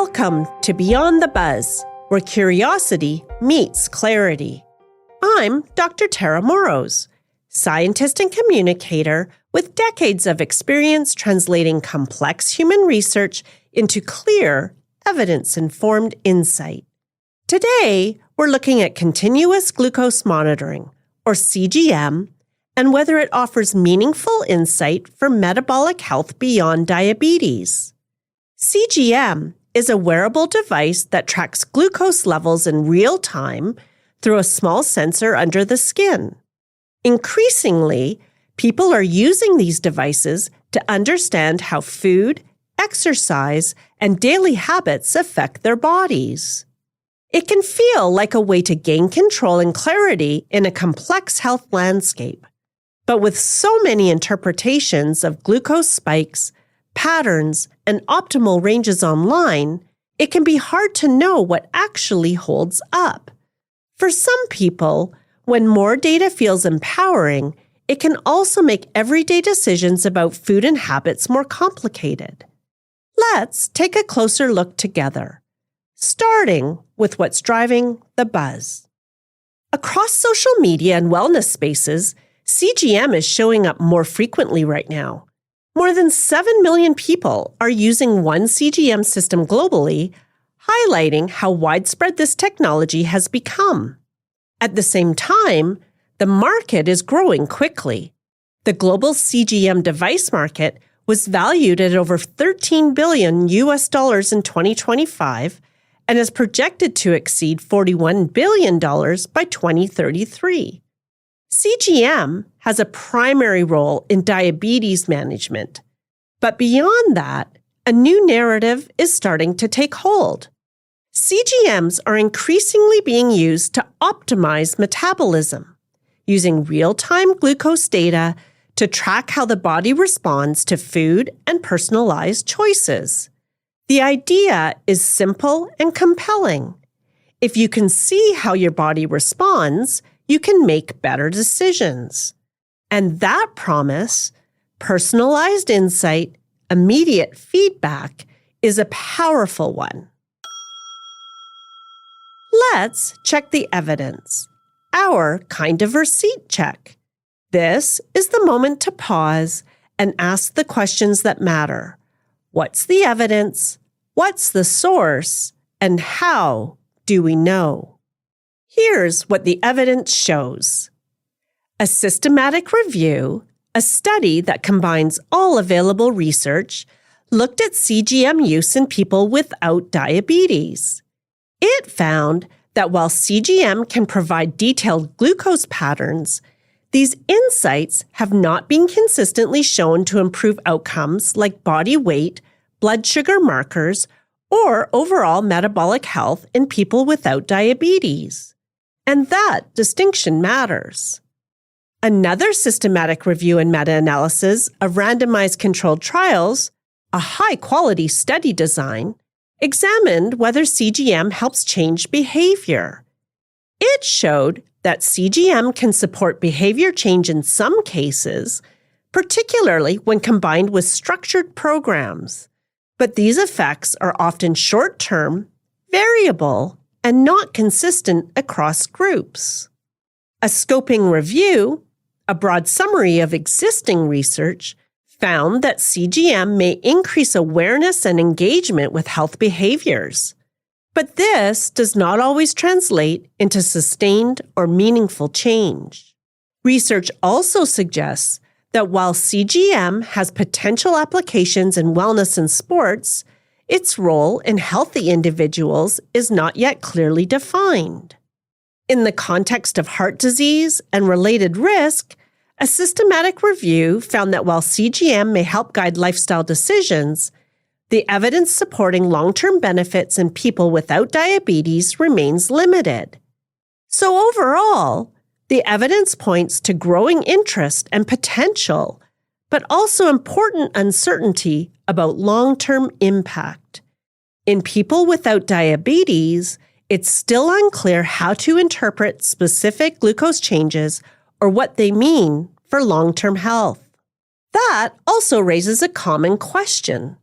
Welcome to Beyond the Buzz, where curiosity meets clarity. I'm Dr. Tara Moroz, scientist and communicator with decades of experience translating complex human research into clear, evidence-informed insight. Today, we're looking at continuous glucose monitoring, or CGM, and whether it offers meaningful insight for metabolic health beyond diabetes. CGM is a wearable device that tracks glucose levels in real time through a small sensor under the skin. Increasingly, people are using these devices to understand how food, exercise, and daily habits affect their bodies. It can feel like a way to gain control and clarity in a complex health landscape. But with so many interpretations of glucose spikes, patterns, and optimal ranges online, it can be hard to know what actually holds up. For some people, when more data feels empowering, it can also make everyday decisions about food and habits more complicated. Let's take a closer look together, starting with what's driving the buzz. Across social media and wellness spaces, CGM is showing up more frequently right now. More than 7 million people are using one CGM system globally, highlighting how widespread this technology has become. At the same time, the market is growing quickly. The global CGM device market was valued at over $13 billion in 2025 and is projected to exceed $41 billion by 2033. CGM has a primary role in diabetes management. But beyond that, a new narrative is starting to take hold. CGMs are increasingly being used to optimize metabolism, using real-time glucose data to track how the body responds to food and personalized choices. The idea is simple and compelling. If you can see how your body responds, you can make better decisions. And that promise, personalized insight, immediate feedback, is a powerful one. Let's check the evidence. Our kind of receipt check. This is the moment to pause and ask the questions that matter. What's the evidence? What's the source? And how do we know? Here's what the evidence shows. A systematic review, a study that combines all available research, looked at CGM use in people without diabetes. It found that while CGM can provide detailed glucose patterns, these insights have not been consistently shown to improve outcomes like body weight, blood sugar markers, or overall metabolic health in people without diabetes. And that distinction matters. Another systematic review and meta-analysis of randomized controlled trials, a high-quality study design, examined whether CGM helps change behavior. It showed that CGM can support behavior change in some cases, particularly when combined with structured programs. But these effects are often short-term, variable, and not consistent across groups. A scoping review, a broad summary of existing research, found that CGM may increase awareness and engagement with health behaviors. But this does not always translate into sustained or meaningful change. Research also suggests that while CGM has potential applications in wellness and sports, its role in healthy individuals is not yet clearly defined. In the context of heart disease and related risk, a systematic review found that while CGM may help guide lifestyle decisions, the evidence supporting long-term benefits in people without diabetes remains limited. So overall, the evidence points to growing interest and potential, but also important uncertainty about long-term impact. In people without diabetes, it's still unclear how to interpret specific glucose changes or what they mean for long-term health. That also raises a common question.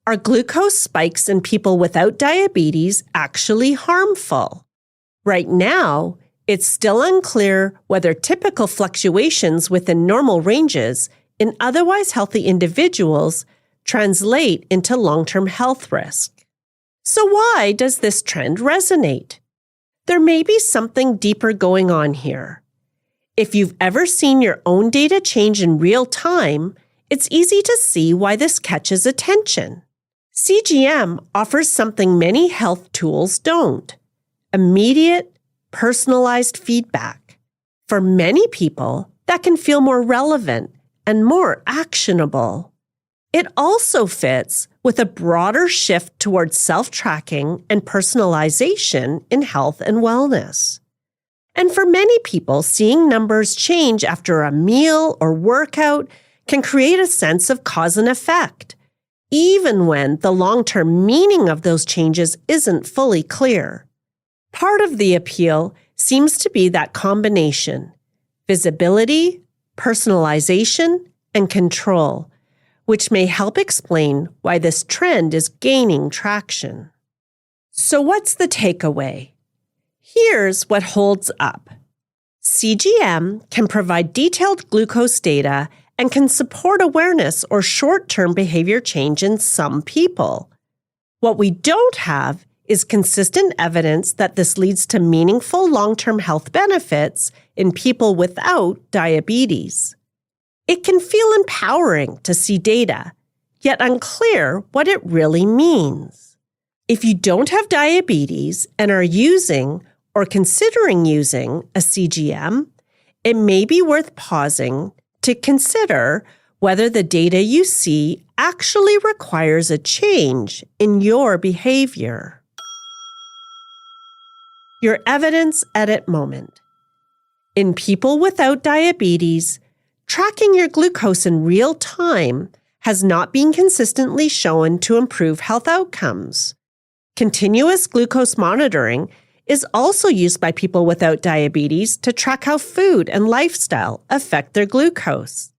Are glucose spikes in people without diabetes actually harmful? Right now, it's still unclear whether typical fluctuations within normal ranges in otherwise healthy individuals translate into long-term health risk. So why does this trend resonate? There may be something deeper going on here. If you've ever seen your own data change in real time, it's easy to see why this catches attention. CGM offers something many health tools don't: immediate, personalized feedback. For many people, that can feel more relevant and more actionable. It also fits with a broader shift towards self-tracking and personalization in health and wellness. And for many people, seeing numbers change after a meal or workout can create a sense of cause and effect, even when the long-term meaning of those changes isn't fully clear. Part of the appeal seems to be that combination: visibility, personalization, and control, which may help explain why this trend is gaining traction. So what's the takeaway? Here's what holds up. CGM can provide detailed glucose data and can support awareness or short-term behavior change in some people. What we don't have is consistent evidence that this leads to meaningful long-term health benefits in people without diabetes. It can feel empowering to see data, yet unclear what it really means. If you don't have diabetes and are using or considering using a CGM, it may be worth pausing to consider whether the data you see actually requires a change in your behavior. Your evidence edit moment. In people without diabetes, tracking your glucose in real time has not been consistently shown to improve health outcomes. Continuous glucose monitoring is also used by people without diabetes to track how food and lifestyle affect their glucose.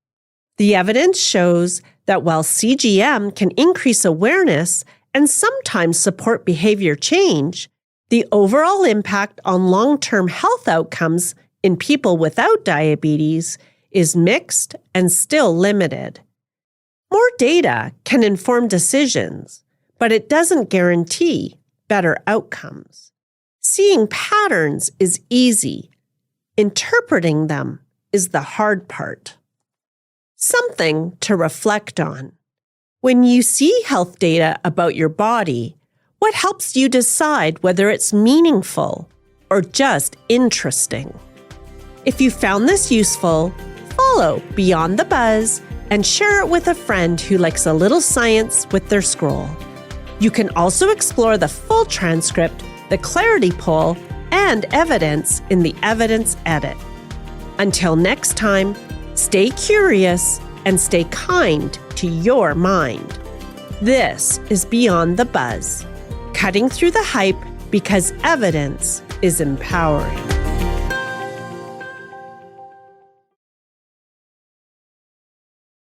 The evidence shows that while CGM can increase awareness and sometimes support behavior change, the overall impact on long-term health outcomes in people without diabetes is mixed and still limited. More data can inform decisions, but it doesn't guarantee better outcomes. Seeing patterns is easy. Interpreting them is the hard part. Something to reflect on. When you see health data about your body, what helps you decide whether it's meaningful or just interesting? If you found this useful, follow Beyond the Buzz and share it with a friend who likes a little science with their scroll. You can also explore the full transcript, the clarity poll, and evidence in the evidence edit. Until next time, stay curious and stay kind to your mind. This is Beyond the Buzz, cutting through the hype because evidence is empowering.